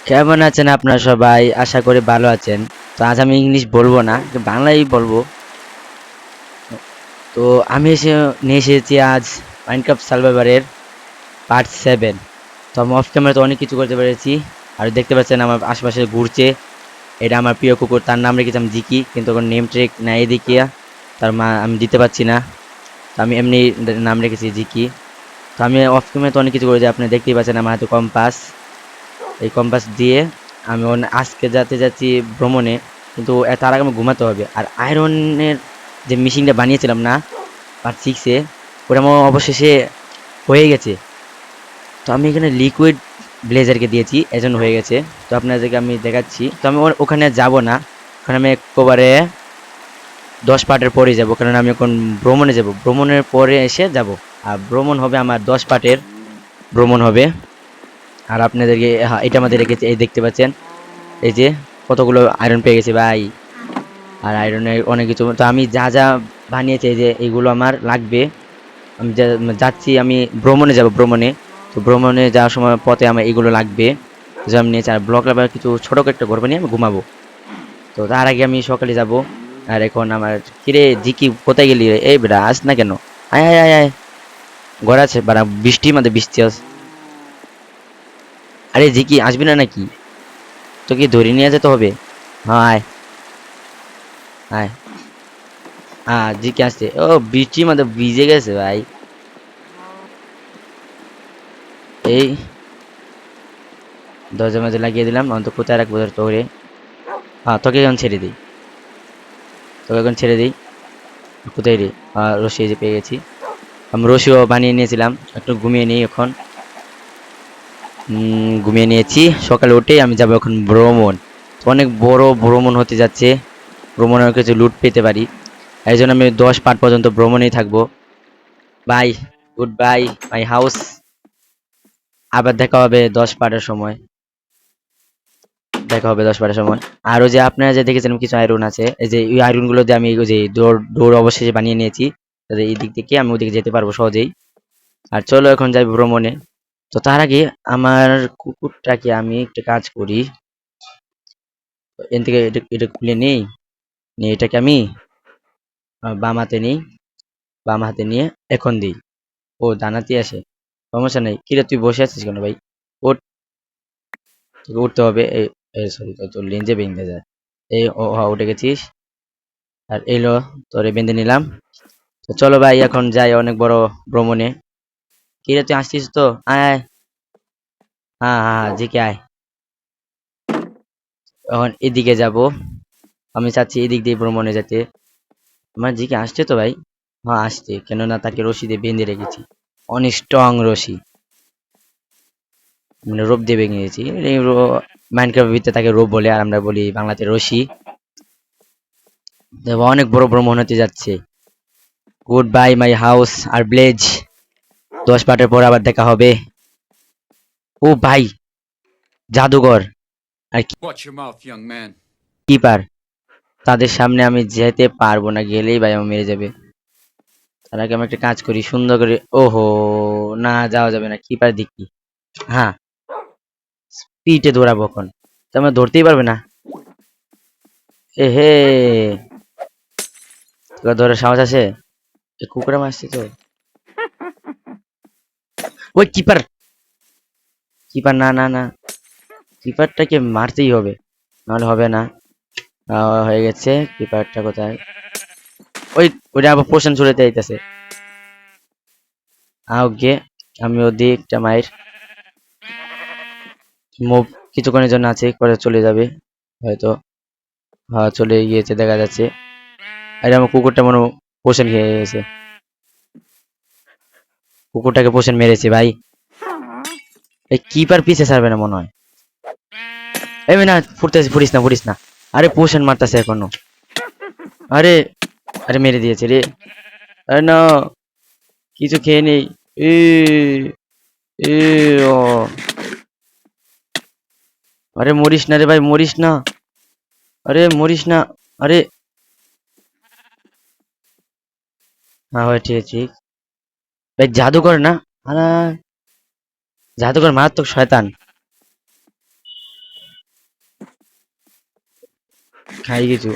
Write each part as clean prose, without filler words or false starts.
কেমন আছেন আপনারা সবাই? আশা করি ভালো আছেন। তো আজ আমি ইংলিশ বলবো না, বাংলাই বলবো। তো আমি নিয়ে এসেছি আজ মাইনক্রাফট সার্ভাইভারের পার্ট 7। তো আমি অফ ক্যামেরাতে অনেক কিছু করতে পেরেছি। আর দেখতে পাচ্ছেন আমার আশেপাশে ঘুরছে। এটা আমার প্রিয় কুকুর, তার নাম রেখেছিলাম জিকি, কিন্তু ওর নেম ট্রেক নাই এদিকে। তার মা আমি দিতে পারছি না। তো আমি এমনি নাম রেখেছি জিকি। তো আমি অফ ক্যামেরাতে অনেক কিছু করেছি, আপনি দেখতেই পাচ্ছেন আমার হাতে কম্পাস। এই কম্পাস দিয়ে আমি আজকে যাচ্ছি ভ্রমণে, কিন্তু তার আগে আমার ঘুমাতে হবে। আর আয়রনের যে মেশিনটা বানিয়েছিলাম না পার্ট 6-এ, ওটা আমার অবশেষে হয়ে গেছে। তো আমি এখানে লিকুইড ব্লেজারকে দিয়েছি, এজন্য হয়ে গেছে। তো আপনাদেরকে আমি দেখাচ্ছি। তো আমি ওখানে যাব না, ওখানে আমি একেবারে 10 পার্টের পরে যাব, কারণ আমি এখন ভ্রমণে যাব। ভ্রমণের পরে এসে যাব। আর ভ্রমণ হবে আমার 10 পার্টের ভ্রমণ হবে। আর আপনাদেরকে, হ্যাঁ, এটা আমাদের রেখেছে, এই দেখতে পাচ্ছেন। এই যে কতগুলো আয়রন পেয়ে গেছি ভাই। আর আয়রনের অনেক কিছু, তো আমি যা যা বানিয়েছি এই যে এইগুলো আমার লাগবে। আমি যাচ্ছি, আমি ভ্রমণে যাব ভ্রমণে। তো ভ্রমণে যাওয়ার সময় পথে আমার এগুলো লাগবে, যে আমি নিয়েছি। আর ব্লক আবার কিছু ছোট একটা ঘর বানিয়ে আমি ঘুমাবো। তো তার আগে আমি সকালে যাব। আর এখন আমার, কিরে জিকি কোথায় গেলি রে? এই বেটা আস না কেন? আয় আয় আয় আয়, ঘর আছে বাড়া, বৃষ্টি মাঝে বৃষ্টি আস। আরে জিকি আসবি না নাকি? তো কি ধরে নিয়ে যেতে হবে? হ্যাঁ আয় আয়। জি কে আসছে, ও বৃষ্টির মধ্যে ভিজে গেছে ভাই। এই দরজা মাঝে লাগিয়ে দিলাম, অন্ত কোথায় রাখবো তোরে? হ্যাঁ, তোকে এখন ছেড়ে দিই, তোকে এখন ছেড়ে দিই। কোথায় রে? রশি, এই যে পেয়ে গেছি। আমি রশিও বানিয়ে নিয়েছিলাম, একটু ঘুমিয়ে নিই এখন। ঘুমিয়ে নিয়েছি। সকালে উঠেই আমি যাবো এখন ভ্রমণ। তো অনেক বড় ভ্রমণ হতে যাচ্ছে, ভ্রমণের কিছু লুট পেতে পারি। এই জন্য আমি 10 পার্ট পর্যন্ত ভ্রমণেই থাকবো। Bye, good bye my house. আবার দেখা হবে 10 পার্টের সময়। দেখা হবে 10 বারের সময়। আর ওই যে আপনারা যে দেখেছেন কিছু আয়রন আছে, এই যে এই আয়রন গুলো দিয়ে আমি ওই যে ডোর অবশেষে বানিয়ে নিয়েছি, তাহলে এই দিক থেকে আমি ওদিকে যেতে পারবো সহজেই। আর চলো এখন যাই ভ্রমণে। তো তার আগে আমার কুকুরটাকে আমি একটা কাজ করি, এন থেকে এটা খুলে নেই, নিয়ে এটাকে আমি বাম হাতে নিই। বাম হাতে নিয়ে এখন দিই, ও ডানাতে আসে। সমস্যা নেই। কিরে তুই বসে আছিস কেন ভাই? ওঠ, তোকে উঠতে হবে। এই সরি, তোর লেঞ্জে ভেঙে যায়। এই ও হ্যাঁ, উঠে গেছিস। আর এলো, তোরে বেঁধে নিলাম। তো চলো ভাই এখন যাই অনেক বড় ভ্রমণে। কি রে তুই আসছিস তো? আয় আয়। হ্যাঁ হ্যাঁ হ্যাঁ, জি কে আয়। এখন এদিকে যাব, আমি চাচ্ছি এদিক দিয়ে ভ্রমণে যেতে। আমার জি কে আসছে তো ভাই? হ্যাঁ আসছে, কেননা তাকে রশি দিয়ে বেঁধে রেখেছি, অনেক স্ট্রং রশি, মানে রোপ দিয়ে বেঁধে গেছি। এই মাইনক্রাফটের ভিতরে তাকে রোপ বলে, আর আমরা বলি বাংলাতে রশি। দেখো, অনেক বড় ভ্রমণ হতে যাচ্ছে। গুড বাই মাই হাউস আর ব্লেজ। 10 পার্টের পর আবার দেখা হবে। ও ভাই, জাদুঘর আর Watch your mouth, young man. Keeper, তাদের সামনে আমি যেতে পারবো না, গেলেই ভাই আমার মেরে যাবে। তার আগে আমি একটা কাজ করি সুন্দর করে। ওহো, না যাওয়া যাবে না, কিপার দেখি। হ্যাঁ, পিঠে দৌড়াবো এখন, তো আমরা ধরতেই পারবে না। এ হে, তোরা ধরে সাহস আছে? এ কুকুর আমার আসছে তো। ওই কিপার, কিপার না না না, কিপারটাকে মারতেই হবে, নাহলে হবে না। হয়ে গেছে। কিপারটা কোথায়? ওই, ওইটা আবার পোষণ চলে যাইতেছে। ওকে, আমি ওদিকটা মায়ের মুভ কিছুক্ষণের জন্য আছে, পরে চলে যাবে হয়তো। হ্যাঁ, চলে গিয়েছে দেখা যাচ্ছে। আরে আমার কুকুরটা মনে হয় পোষণ খেয়ে গেছে। কুকুরটাকে পোষণ মেরেছে ভাই। এই কিপার পিছে ছাড়বে না মনে হয়। এই না, ফুটিস না ফুটিস না। আরে পোষণ মারতেছে এখনো। আরে, আরে মেরে দিয়েছে রে। আরে না, কিছু খেয়ে নেই। এ এ ও, আরে মরিস না রে ভাই, মরিস না। আরে মরিস না। আরে, হ্যাঁ হয়, ঠিক ঠিক। ভাই জাদুকর না? আরে জাদুকর মারাত্মক শয়তান। খাই কিছু।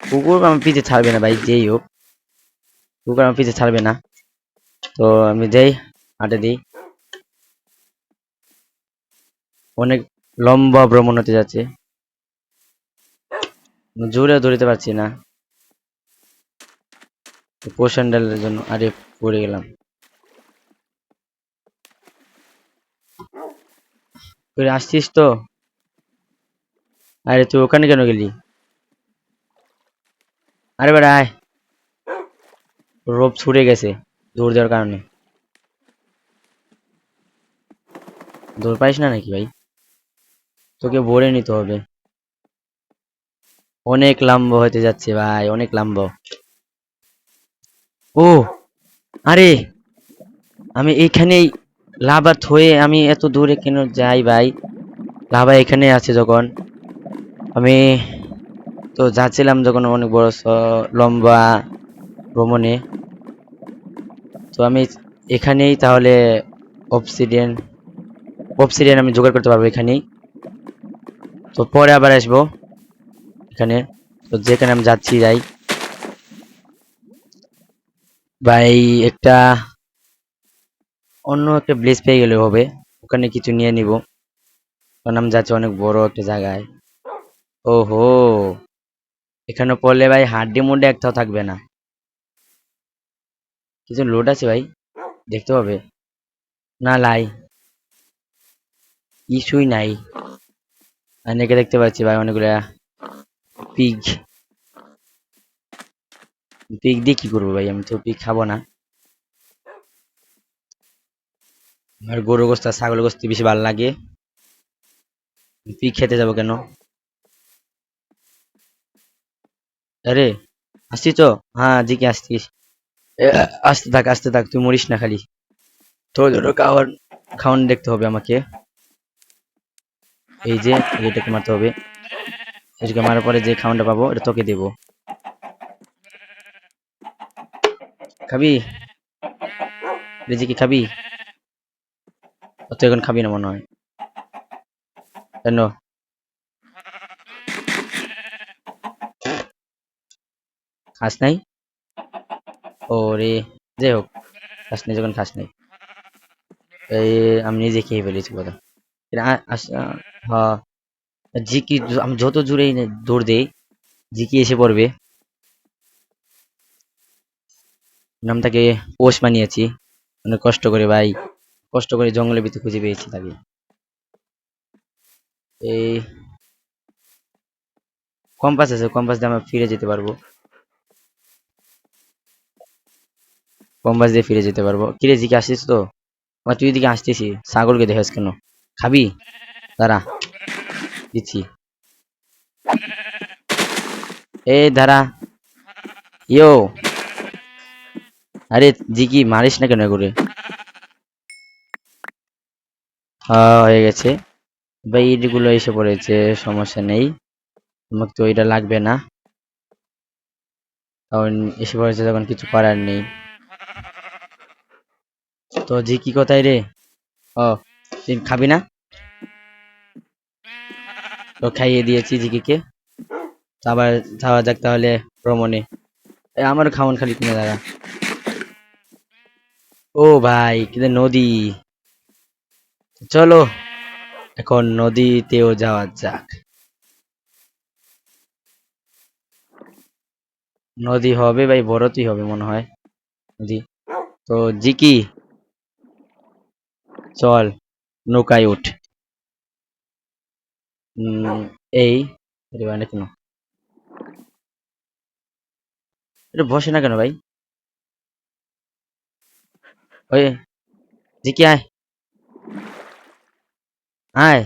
কুকুর আমার পিছে ছাড়বে না ভাই, যেই হোক কুকুর আমার পিছে ছাড়বে না। তো আমি যাই, হাঁটে দিই। অনেক লম্বা ভ্রমণ হতে যাচ্ছে, জোরে ধরতে পারছি না পোষণ ডালের জন্য। আরে পড়ে গেলাম। তুই আসছিস তো? আরে তুই ওখানে কেন গেলি? আরে বেটা আয়, রোপ ছুটে গেছে দৌড় দেওয়ার কারণে। দৌড় পাইস না নাকি ভাই? তোকে ভরে নিতে হবে। অনেক লম্বা হতে যাচ্ছে ভাই, অনেক লম্বা। ও আরে, আমি এখানেই লাভা থয়ে আমি এত দূরে কেন যাই ভাই? লাভা এখানে আছে যখন, আমি তো যাচ্ছিলাম যখন অনেক বড় লম্বা ভ্রমণে, তো আমি এখানেই তাহলে অবসিডিয়ান অবসিডিয়ান আমি জোগাড় করতে পারবো এখানেই। তো পরে আবার আসবো এখানে। তো যেখানে আমি যাচ্ছি যাই ভাই, একটা অন্য একটা প্লেস পেয়ে গেলে হবে, ওখানে কিছু নিয়ে নিব, কারণ আমি যাচ্ছি অনেক বড় একটা জায়গায়। ওহো, এখানে পড়লে ভাই হাড্ডি মুড্ডি একটাও থাকবে না। কিছু লোড আছে ভাই, দেখতে হবে। না লাই, কিছুই নাই। অনেকে দেখতে পাচ্ছি ভাই, অনেকগুলা পিগ। পিগ দিয়ে কি করবো ভাই? আমি তো পিগ খাবো না। আমার গরু গোস্ত আর ছাগল গোস্ত বেশি ভালো লাগে। পিগ খেতে যাবো কেন? আরে আসছিস তো? হ্যাঁ জি কি আসছিস? আসতে থাক, তুই মরিস না খালি। তো ধরো খাওয়ার খাওয়ান দেখতে হবে আমাকে। এই যে এটাকে মারতে হবে, এটাকে মারার পরে যে খাওয়ানটা পাবো এটা তোকে দেবো। খাবি? রেজিকি খাবি? ও তো এখন খাবি না মনে হয়। কেন? খাস নাই? ও রে, যাই হোক, খাস নাই যখন খাস নাই। এই আমি নিজে খেয়ে ফেলেছি কথা। হ্যাঁ, জিকি আমি যত জোরেই দৌড় দেই, জিকি এসে পড়বে। নামটাকে পোষ বানিয়েছি অনেক কষ্ট করে ভাই, কষ্ট করে জঙ্গলের ভিতরে খুঁজে পেয়েছি তাকে। এই কম্পাস আছে, কম্পাস দিয়ে আমরা ফিরে যেতে পারবো। কম্পাস দিয়ে ফিরে যেতে পারবো। কিরে জিকে আসছিস তো? তুই এদিকে আসতেছি, ছাগলকে দেখাস কেন? খাবি? দাঁড়া, দিচ্ছি। এই দাঁড়া, ইয়ো। আরে জিকি মারিস না কেন করে? হ্যাঁ হয়ে গেছে ভাই, ইটগুলো এসে পড়েছে, সমস্যা নেই। আমাকে তো এটা লাগবে না, কারণ এসে পড়েছে যখন কিছু করার নেই। তো জিকি কোথায় রে? ও, তুই খাবি না? তো খাইয়ে দিয়েছি জিকিকে। তো আবার যাওয়া যাক তাহলে ভ্রমণে। আমার খাওন খালি কিনে দাঁড়া। ও ভাই কিন্তু নদী, চলো এখন নদীতেও যাওয়া যাক। নদী হবে ভাই, বড়তেই হবে মনে হয় নদী। তো জিকি চল, নৌকায় উঠ। উম, এই আরে মানে কেন এটা বসে না কেন ভাই? ওই জিকি আয়, আয়।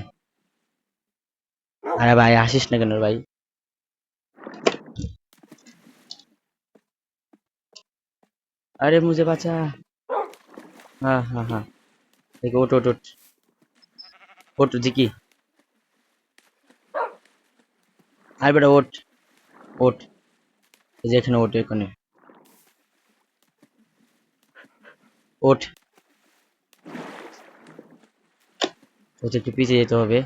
আরে ভাই আসিস না কেন ভাই? अरे मुझे बचा। हाँ हाँ हाँ, देखो उठ उठ उठ उठ जिकी। আরে বেটা ওঠ, ওঠ, এই যে এখানে ওঠ, এখানে ওঠ। ওকে একটু পিছিয়ে যেতে হবে,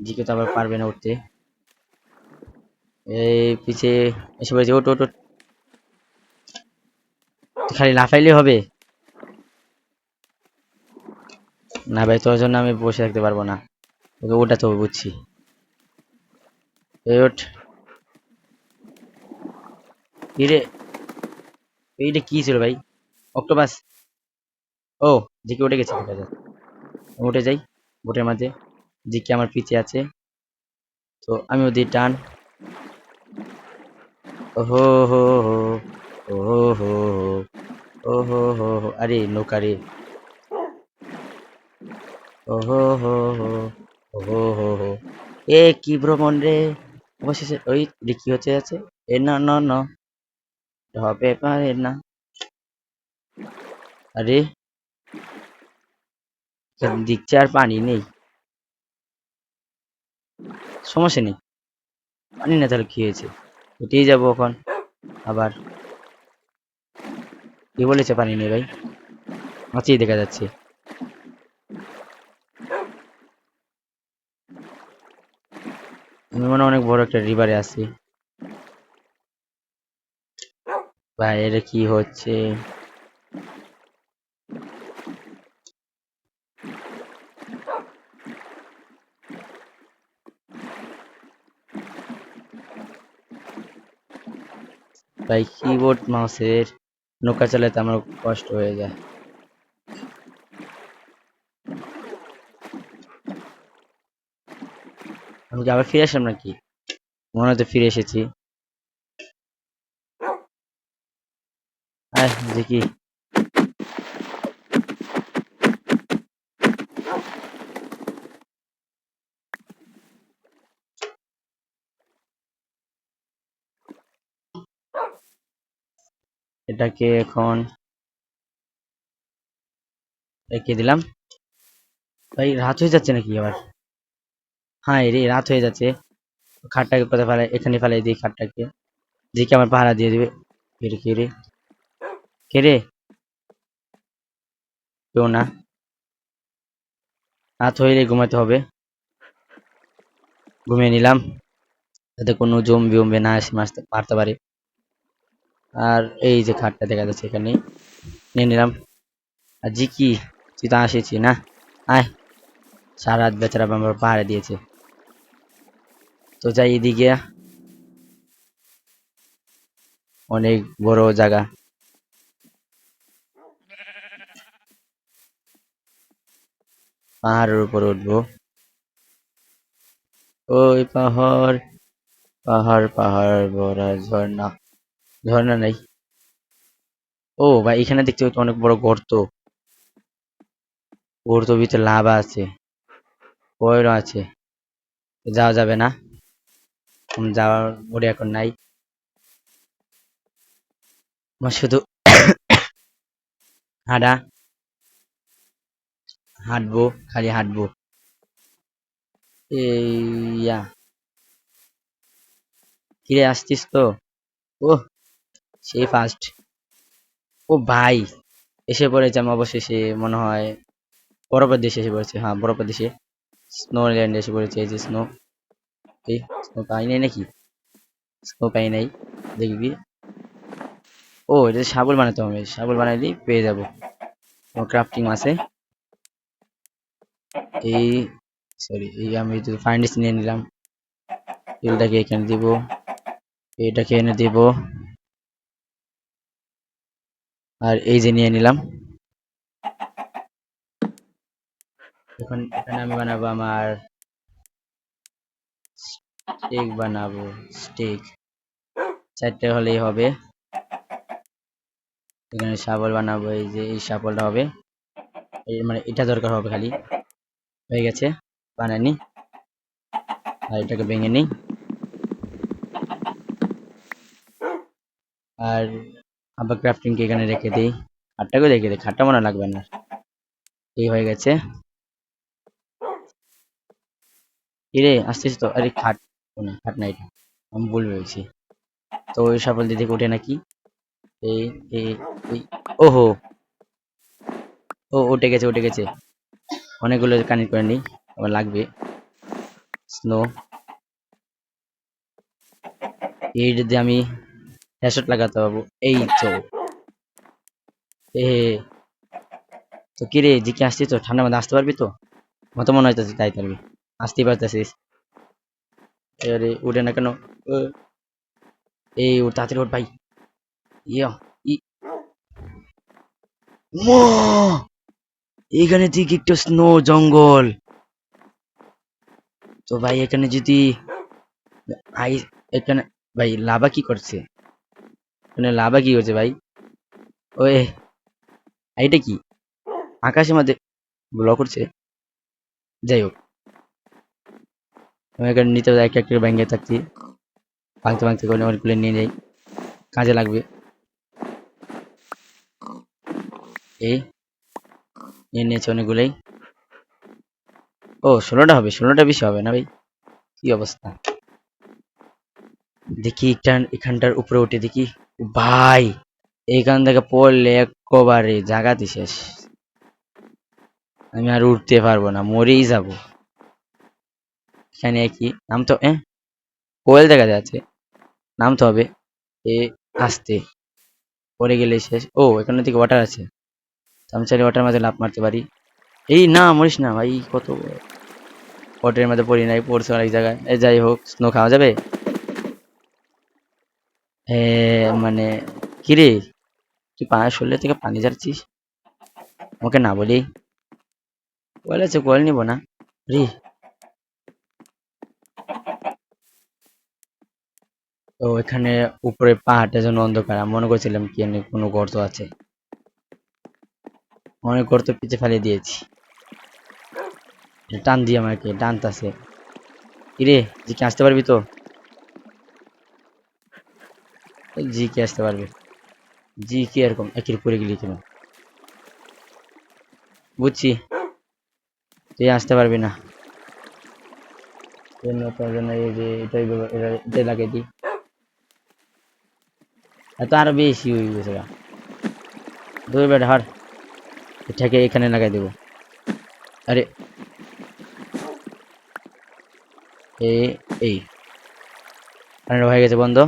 জিকে তো আবার পারবে না উঠতে। এই পিছে এসে পড়েছে, ওট ওট ওট। খালি লাফাইলে হবে না ভাই, তোর জন্য আমি বসে থাকতে পারবো না, তোকে ওটাতে হবে বুঝছি। এই ওঠ। কিরে, এইটা কি ছিল ভাই? অক্টোপাস? ও, জিকে উঠে গেছে, ঠিক আছে। আমি উঠে যাই বোটের মাঝে। জিকে আমার পিছে আছে, তো আমি ওদের টান। ওহো হো হো, ওহো হো হো, ওহো হো হো, আরে নৌকা রে। ওহো হো হো, ওহো হো হো, এ কি ভ্রমণ রে। অবশেষে ওই রে কি হচ্ছে আছে, এ না না না, হবে পারে না। আরে দিকছে আর পানি নেই, সমস্যা নেই, পানি না তাহলে কি হয়েছে, উঠেই যাবো এখন আবার। কি বলেছে পানি নেই ভাই? মাছেই দেখা যাচ্ছে। আমি মনে হয় অনেক বড় একটা রিভারে আছি। ভাই এটা কি হচ্ছে? ভাই কিবোর্ড মাউসের নৌকা চালাতে আমার কষ্ট হয়ে যায়। আমি কি আবার ফিরে আসলাম নাকি? মনে হয় তো ফিরে এসেছি। আহ দেখি। এটাকে এখন রেখে দিলাম। ভাই রাত হয়ে যাচ্ছে নাকি আবার? হ্যাঁ রে, রাত হয়ে যাচ্ছে। খাটটাকে কোথায় ফেলাই, এখানে ফেলাই দিই খাটটাকে। দেখি আমার পাহারা দিয়ে দিবে। কে রে, কে রে? কেউ না। রাত হইলে ঘুমাতে হবে। ঘুমিয়ে নিলাম, যাতে কোনো জম্বি উম্বি না এসে মারতে পারে। আর এই যে খাটটা দেখা যাচ্ছে এখানে, নিয়ে নিলাম। আর জি কি, তুই তো আসেছি না? আয়। সারা রাত বেচারা আমার পাহারা দিয়েছে। তো যাই এদিকে, অনেক বড় জায়গা। পাহাড়ের উপর উঠবো। ওই পাহাড়, পাহাড় পাহাড় ভরা ঝর্ণা। ঝর্ণা নাই। ও ভাই, এখানে দেখতে পাচ্ছি অনেক বড় গর্ত। গর্ত ভিতরে লাভা আছে, কয়রা আছে। যাওয়া যাবে না, যাওয়ার মোড়ে এখন নাই। আমার শুধু হাঁটা, হাঁটবো, খালি হাঁটবো। এই কিরে আসছিস তো? ও, সেই ফার্স্ট। ও ভাই, এসে পড়েছে আমি অবশেষে, মনে হয় বরফের দেশে এসে পড়েছে। হ্যাঁ বরফের দেশে, স্নো ল্যান্ড এসে পড়েছে। এই যে স্নো, এই স্নো পাই নাই নাকি? স্নো পাই নাই, দেখবি। ও এটা শাবল বানাতে হবে, শাবল বানাইলেই পেয়ে যাবো। ক্রাফটিং আছে। এই সরি, এই আমি ফাইন্ডেশন নিয়ে নিলাম। তেলটাকে এখানে দিব, এটাকে এনে দিব। আর এই যে নিয়ে নিলাম। এখন এখানে আমি বানাবো আমার স্টেক বানাবো। স্টেক 4টে হলেই হবে। এখানে শাবল বানাবো, এই যে এই শাবলটা হবে। এই মানে এটা দরকার হবে খালি। হয়ে গেছে, বানানি। আর এটাকে ভেঙে নিই। আর আবার ক্রাফটিংকে এখানে রেখে দিই। খাটটাকেও রেখে দিই, খাটটা মনে লাগবে না। এই হয়ে গেছে। এরে আসছিস তো? আরে খাট, ও না খাট না, এটা আমি ভুল ভেবেছি। তো ওই শাবল দিয়ে থেকে ওঠে নাকি? এই এই এই, ওহো, ও উঠে গেছে, উঠে গেছে। অনেকগুলো কানেক্ট করে নিই, আমার লাগবে। স্নো, এই যদি আমি হেডশট লাগাতে পারবো। এই তো এ তো কি রে জিকে আসছিস তো, ঠান্ডার মধ্যে আসতে পারবি তো? মতো মনে হইতেছে তাই পারবি, আসতেই পারতেছিস। আরে উঠে না কেন? ও, এই উঠ তাড়াতাড়ি উঠ ভাই। ইয়া ই মা! এখানে দিকে একটু স্নো জঙ্গল। তো ভাই এখানে যদি আই এখানে ভাই লাভা কি করছে? এখানে লাভা কি করছে ভাই? ওই এইটা কি আকাশের মধ্যে ব্লক করছে? যাই হোক, আমি এখানে নিতে এক এক করে ব্যাঙ্গে থাকছি, ভাঙতে ভাঙতে করে অনেকগুলো নিয়ে যাই, কাজে লাগবে। এই নিয়ে নিয়েছে অনেকগুলোই। ও 16টা হবে, 16টা বেশি হবে না ভাই? কি অবস্থা? দেখি এখানটার উপরে উঠে দেখি। ভাই এইখান থেকে পড়লে একেবারে জাগাতে শেষ, আমি আর উঠতে পারবো না, মরেই যাব। এখানে কি নামতে কোয়েল দেখা যাচ্ছে, নামতে হবে। এ আস্তে, পড়ে গেলে শেষ। ও এখানে থেকে ওয়াটার আছে, তো আমি চাইলে ওয়াটার মাঝে লাফ মারতে পারি। এই না মরিস না ভাই, কত ওয়াটারের মধ্যে পড়ি নাই, পড়ছে অনেক জায়গায়। যাই হোক, স্নো খাওয়া যাবে। মানে কিরে, তুই শরীর থেকে পানি ঝাড়ছিস? ওকে না বলি, বলেছে কোয়েল নিব না রে। তো এখানে উপরে পাহাড়টা যেন অন্ধকার, আমি মনে করছিলাম কি এখানে কোনো গর্ত আছে, অনেক গর্ত পিছে ফেলে দিয়েছি। টান দিয়ে আমাকে টানতাছে। কিরে জি কে আসতে পারবি তো? জি কে আসতে পারবে? জি কি এরকম একের পরে গেলি কেন? বুঝছি, তুই আসতে পারবি না। জন্য তার জন্য এই যে এটাই লাগাই দিই। এত আরো বেশি হয়ে গেছে গা। দুই বেড হার, এটাকে এখানে লাগাই দেবো। আরে এই এই কারেন্ট হয়ে গেছে বন্ধ।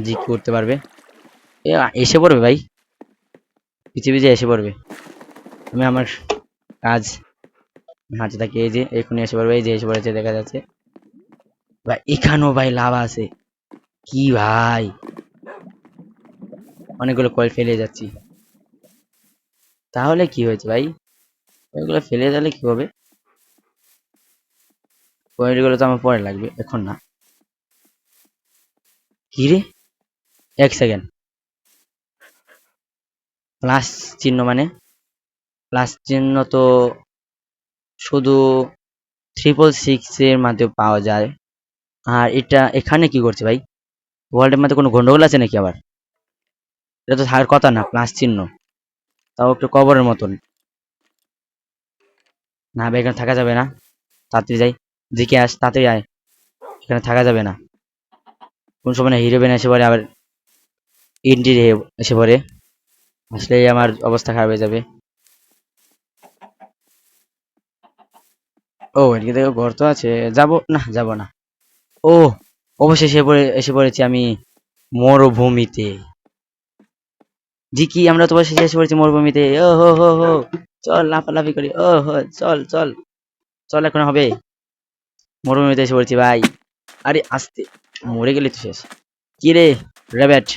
জি করতে পারবে, এসে পড়বে ভাই, পিছিয়ে পিছিয়ে এসে পড়বে। আমি আমার কাজ হাঁটতে থাকি, এই যে এখনই এসে পড়বে, এই যে এসে পড়েছে দেখা যাচ্ছে। ভাই এখানেও ভাই লাভ আছে কি ভাই? অনেকগুলো কয়েল ফেলে যাচ্ছি, তাহলে কি হয়েছে ভাই? ওইগুলো ফেলে দিলে কি হবে? কয়েলগুলো তো আমার পরে লাগবে, এখন না। কি রে, এক সেকেন্ড, প্লাস চিহ্ন মানে? প্লাস চিহ্ন তো শুধু 666 এর মাধ্যমে পাওয়া যায়। আর এটা এখানে কি করছে ভাই? ওয়ার্ল্ডের মধ্যে কোনো গন্ডগোল আছে নাকি আবার? এটা তো থাকার কথা না, প্লাস চিহ্ন, তাও একটু কবরের মতন। না ভাই এখানে থাকা যাবে না, তাড়াতাড়ি যাই। দিকে আস, তাড়াতাড়ি আয়, এখানে থাকা যাবে না। কোন সময় না হিরো বেন এসে পড়ে, আবার ইন্টি এসে পড়ে, আসলেই আমার অবস্থা খারাপ হয়ে যাবে। ও এদিকে দেখো গর্ত আছে, যাবো না যাবো না। ও অবশেষে এসে পড়েছি আমি মরুভূমিতে। জি কি আমরা তো অবশেষে এসে পড়েছি মরুভূমিতে। ও হো হো হো, চল লাফালাফি করি। ও হো চল চল চল, এখন হবে। মরুভূমিতে এসে পড়েছি ভাই। আরে আস্তে, মরে গেলি তো শেষ। কি রে র্যাবেট?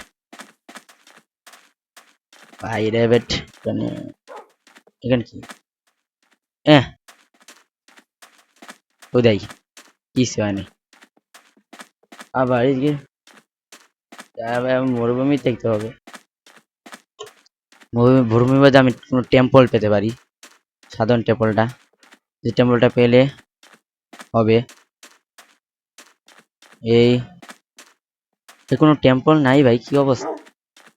ভাই র্যাবেট মানে এখানে কি? এহ ওদাই কিছু হয়নি। আবার এদিকে মরুভূমি দেখতে হবে। মরুভূমির মধ্যে আমি কোনো টেম্পল পেতে পারি, সাধারণ টেম্পলটা, যে টেম্পলটা পেলে হবে। এই কোনো টেম্পল নাই ভাই, কি অবস্থা?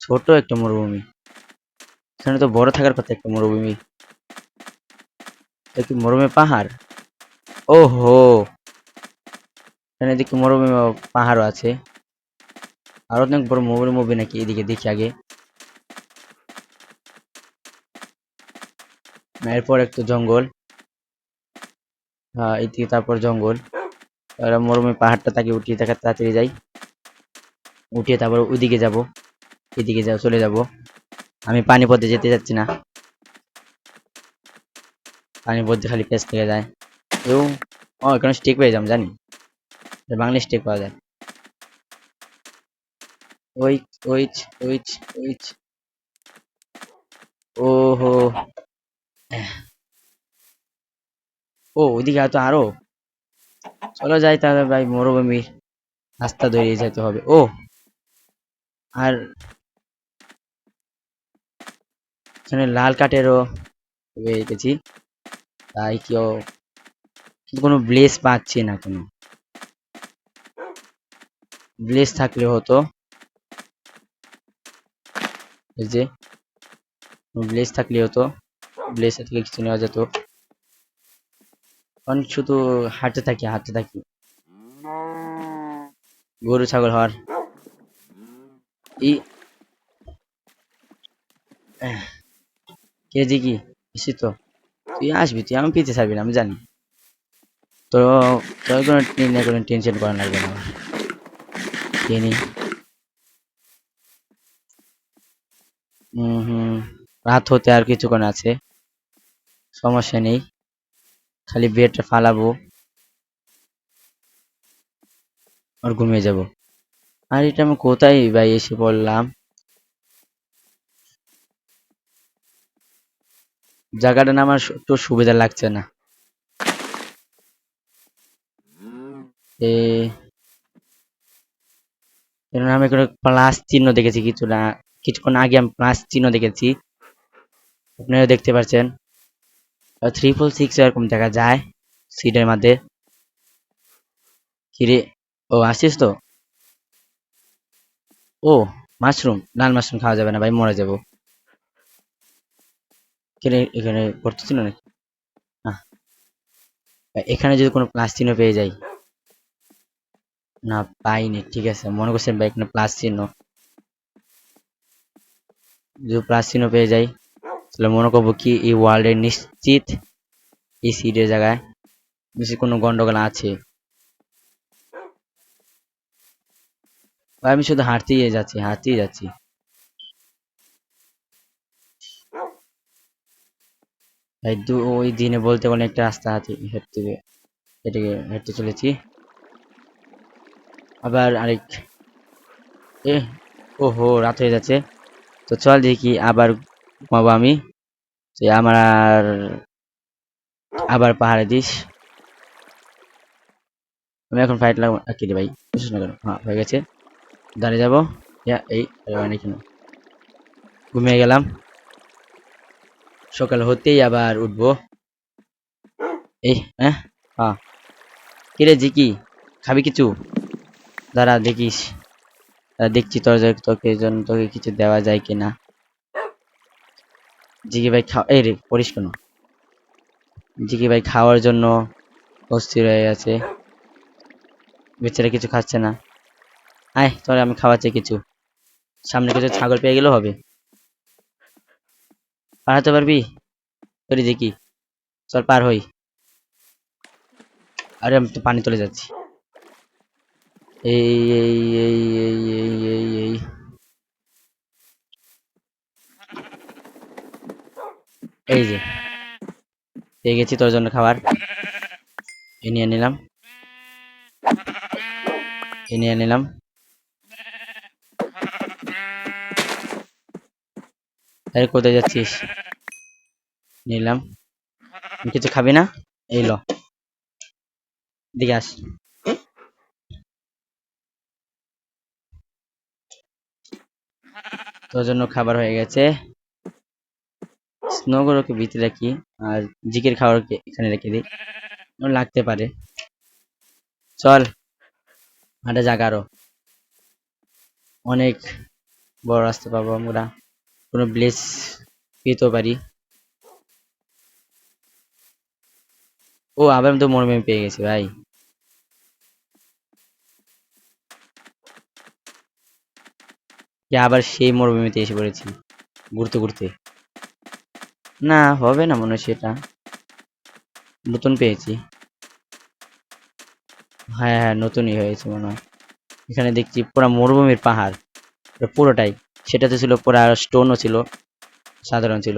ছোট একটা মরুভূমি, এখানে তো বড় থাকার কথা একটা মরুভূমি। একটু মরুভূমি পাহাড়। ওহো, এখানে দেখি মরুভূমি পাহাড়ও আছে। আর অনেক বড় মরুভূমি নাকি? এদিকে দেখি আগে। এরপর একটু জঙ্গল, হ্যাঁ এদিকে তারপর জঙ্গল। আর মরুভূমি পাহাড়টা তাকে উঠিয়ে দেখা তাড়াতাড়ি যাই, উঠিয়ে তারপর ওইদিকে যাব, এদিকে যাও চলে যাব। আমি পানি পথে যেতে যাচ্ছি না, পানি পথে খালি পেস থেকে যায়। কেউ ও এখানে স্টিক পেয়ে যাম জানি, বাংলা স্টিক পাওয়া যায়। ওই ওই ওই ওই ওহো, ও ওইদিকে হয়তো আরো, চলো যাই তাহলে ভাই, মরুভূমির রাস্তা ধরে যেতে হবে। ও আর এখানে লাল কাঠেরও পেয়ে গেছি, তাই কেউ কিন্তু কোনো ব্লেস পাচ্ছি না, কোনো ব্লেস থাকলে হতো, এই যে ব্লেস থাকলে হতো, ব্লেস থেকে কিছু নেওয়া যেত। কারণ শুধু হাঁটতে থাকি গরু ছাগল হওয়ার এই কেজি কি এসি তো, তুই আসবি, তুই আমি পিছিয়ে ছাড়বি না আমি জানি। তো তোর কোনো টেনশন করা লাগবে না আমার, খেয়ে নি। হুম, রাত হতে আর কিছুক্ষণ আছে, সমস্যা নেই, খালি বেডটা ফালাবো আর ঘুমিয়ে যাব। আর এটা আমি কোথায় ভাই এসে পড়লাম, জায়গাটা না আমার একটু সুবিধা লাগছে না। এ আমি কোনো প্লাস চিহ্ন দেখেছি কিছুক্ষণ আগে আমি প্লাস চিহ্ন দেখেছি, আপনারা দেখতে পাচ্ছেন। 346 এরকম দেখা যায় সিটের মধ্যে। কিরে, ও আসিস তো? ও মাশরুম, লাল মাশরুম খাওয়া যাবে না ভাই, মরে যাবো। এখানে পড়তেছিল নাকি? না, এখানে যদি কোনো প্লাস চিহ্ন পেয়ে যাই। না পাইনি, ঠিক আছে, মনে করছেন ভাই এখানে প্লাস চিহ্ন, যদি প্লাস চিহ্ন পেয়ে যাই তাহলে মনে করবো কি এই ওয়ার্ল্ডের নিশ্চিত এই সিটের জায়গায় বেশি কোনো গন্ডগোল আছে। ভাই আমি শুধু হাঁটতেই যাচ্ছি। ভাই ওই দিনে বলতে বলে একটা রাস্তা হেঁটে চলেছি, আবার আরেক এ ওহো রাত হয়ে যাচ্ছে। তো চল দেখি আবার ঘুমাবো আমি, যে আমার আর আবার পাহাড়ে দিস। আমি এখন ফ্লাইট লাগবো কি রে ভাই, বুঝছিস না কেন? হ্যাঁ হয়ে গেছে, দাঁড়িয়ে যাবো। এই মানে কেন ঘুমিয়ে গেলাম, সকাল হতেই আবার উঠবো। এই হ্যাঁ, হ্যাঁ কিরে কি খাবি কিছু? দাঁড়া দেখিস, দেখছি তোকে কিছু দেওয়া যায় কিনা। জিকি ভাই এই রে পড়িস কেন? জিকি ভাই খাওয়ার জন্য অস্থির হয়ে গেছে, বেচারা কিছু খাচ্ছে না। আয় তোর আমি খাওয়াচ্ছি কিছু, সামনে কিছু ছাগল পেয়ে গেলেও হবে। পাঠাতে পারবি তোর জিকি? চল পার হই। আরে আমি তো পানি চলে যাচ্ছি। এই এই এই এই এই এই এই এই যে পেয়ে গেছি তোর জন্য খাবার, এ নিয়ে নিলাম, এ নিয়ে নিলাম। আরে কোথায় যাচ্ছিস? নিলাম। কিছু খাবি না? এই ল, দিকে আস। তোর জন্য খাবার হয়ে গেছে। স্নোগুলোকে ভিতরে রাখি, আর জিকের খাবারকে এখানে রেখে দিই, ওর লাগতে পারে। চল হাঁটা যাক আরো, অনেক বড় রাস্তা পাবো আমরা, কোনো ব্লেস পেতেও পারি। ও আবার আমি তো মরুভূমি পেয়ে গেছি ভাই, আবার সেই মরুভূমিতে এসে পড়েছি ঘুরতে ঘুরতে। না হবে না মনে হয়, সেটা নতুন পেয়েছি। হ্যাঁ হ্যাঁ, নতুনই হয়েছে মনে হয়। এখানে দেখছি পুরা মরুভূমির পাহাড়, এটা পুরোটাই। সেটাতে ছিল পুরা স্টোনও ছিল, সাধারণ ছিল।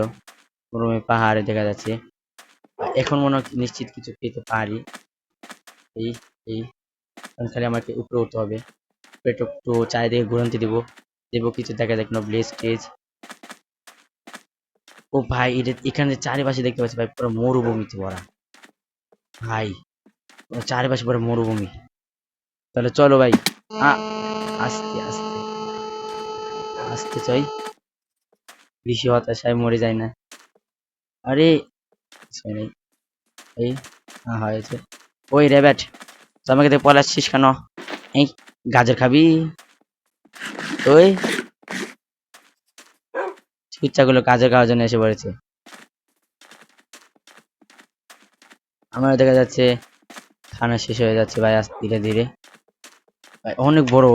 মরুভূমির পাহাড় দেখা যাচ্ছে। এখন মনে হয় নিশ্চিত কিছু পেতে পারি। এই এই এখন খালি আমাকে উপরে উঠতে হবে। একটু একটু চারিদিকে ঘুরন্তি দিব, দেবো কিছু দেখা যায় কোনো ব্লেজ টেজ। ও ভাই, এটা এখানে চারিপাশে দেখতে পাচ্ছি ভাই পুরো মরুভূমিতে ভরা। ভাই পুরো চারিপাশে পুরো মরুভূমি। তাহলে চলো ভাই। আ আস্তে আস্তে আস্তে চাই, বেশি হতাশায় মরে যায় না। আরে কিছুই নেই। এই হয়েছে। ওই রেবেট, তো আমাকে দেখে পলাচ্ছিস কেন? এই গাজর খাবি? ওই ইচ্ছাগুলো গাজর খাওয়ার জন্য এসে পড়েছে। আমার দেখা যাচ্ছে খানা শেষ হয়ে যাচ্ছে ভাই আজ ধীরে ধীরে। ভাই অনেক বড়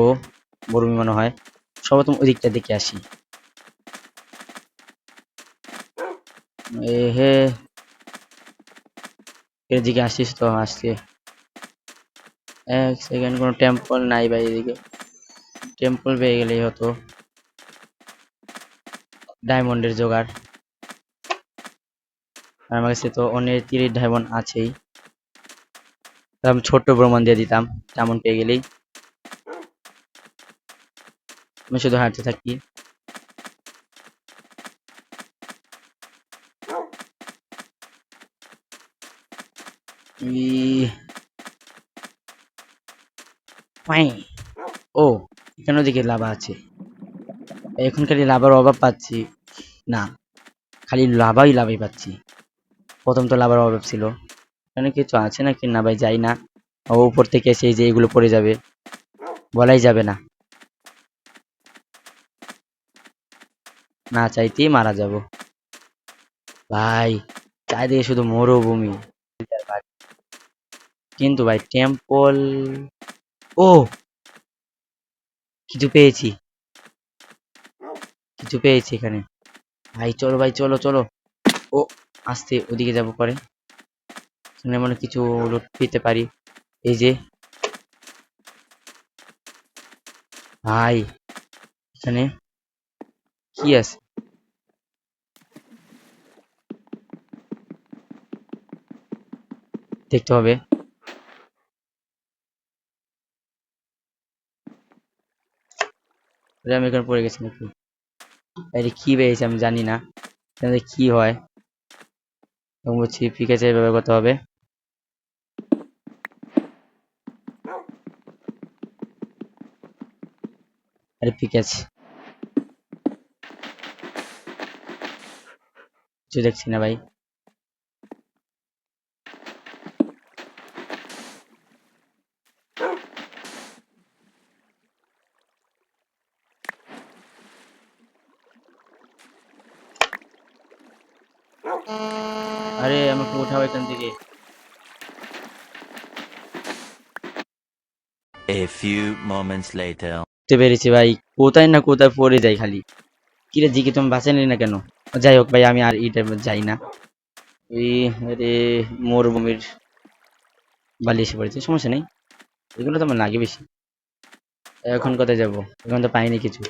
মরুভূমি মনে হয়। সর্বপ্রথম ওই দিকটা দেখে আসি। এ হে, এদিকে আসিস তো? আসছে। এক সেকেন্ড, কোনো টেম্পল নাই ভাই এদিকে। টেম্পল পেয়ে গেলেই হতো। ডায়মন্ডের জোগাড়। আর আমার কাছে তো অনেক 30 ডায়মন্ড আছেই। তো আমি ছোট্ট প্রমাণ দিয়ে দিতাম ডায়মন্ড পেয়ে গেলেই। আমি শুধু হাঁটতে থাকি। ই- পাই। ও, এখানে ওদিকে লাভা আছে। এখন খালি লাভার অভাব পাচ্ছি না, খালি লাভাই পাচ্ছি। প্রথম তো লাভার অভাব ছিল। এখানে কিছু আছে নাকি না ভাই, যাই না। ও উপর থেকে এসে এই যে এগুলো পড়ে যাবে, বলাই যাবে না, না চাইতেই মারা যাব ভাই। চারিদিকে শুধু মরুভূমি। কিন্তু ভাই টেম্পল, ও কিছু পেয়েছি, কিছু পেয়েছি এখানে। ভাই চলো ভাই, চলো চলো। ও আস্তে, ওদিকে যাব পরে। এখানে মনে হয় কিছু লুট পেতে পারি। এই যে ভাই, এখানে কি আছে দেখতে হবে। আরে আমি এখানে পড়ে গেছি নাকি? আরে কি পেয়েছি আমি জানি না, এখানে কি হয়। এবং বলছি পিকেছে ব্যবহার করতে হবে। আরে পিকেছে কিছু দেখছি না ভাই। আরে আমাকে উঠাও এখান থেকে। A few moments later. বুঝতে পেরেছি ভাই, কোথায় না কোথায় পড়ে যাই খালি। কিরে জিকে তুমি বাঁচা নিলি না কেন? যাই হোক ভাই, আমি আর এই টাইমে যাই না। এই আরে মরুভূমির বালি এসে পড়েছে, সমস্যা নেই। এগুলো তো আমার লাগে বেশি। এখন কোথায় যাবো? এখন তো পাইনি কিছু।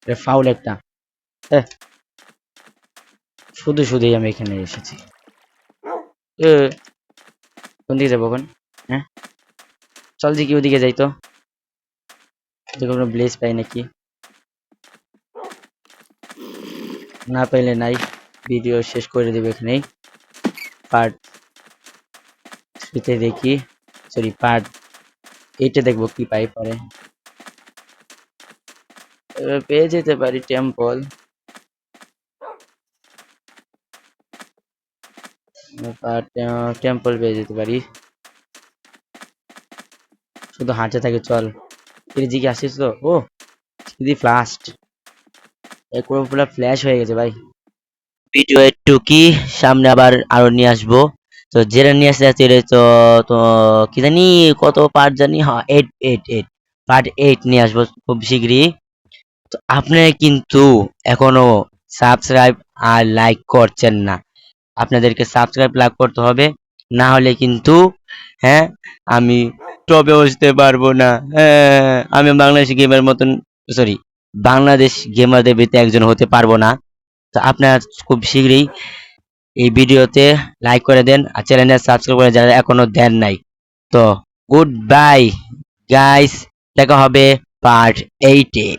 এটা ফাউল একটা। এহ, শুধু শুধুই আমি এখানে এসেছি। এ, কোন দিকে যাবো এখন? হ্যাঁ, চল দেখি ওদিকে যাই তো। দেখো কোনো ব্লেজ পাই নাকি। না পাইলে নাই, ভিডিও শেষ করে দেবো এখানেই। পার্ট থ্রিতে দেখি, সরি পার্ট এইটে দেখবো কি পাই পরে। এবার পেয়ে যেতে পারি টেম্পল। টেম্পল পেয়ে যেতে পারি। শুধু হাঁটতে থাকে চল। এদিকে আসিস তো? ও দিদি ফ্লাস্ট, পুরো ফ্ল্যাশ হয়ে গেছে ভাই। ভিডিও একটু কি সামনে আবার আরো নিয়ে আসবো। তো যেটা নিয়ে আসতে যাচ্ছি এটা তো, তো কি জানি কত পার্ট জানি, হ্যাঁ এইট এইট এইট, পার্ট 8 নিয়ে আসবো খুব শীঘ্রই। তো আপনারা কিন্তু এখনো সাবস্ক্রাইব আর লাইক করছেন না, আপনাদেরকে সাবস্ক্রাইব লাইক করতে হবে, না হলে কিন্তু হ্যাঁ, আমি টপে বসতে পারবো না। হ্যাঁ, আমি বাংলাদেশ গেমের মতন, সরি, বাংলাদেশ গেমারদের ভিতরে একজন হতে পারবো না। তো আপনারা খুব শীঘ্রই এই ভিডিওতে লাইক করে দেন আর চ্যানেলে সাবস্ক্রাইব করে যারা এখনো দেন নাই। তো গুড বাই গাইস, দেখা হবে পার্ট 8 এ।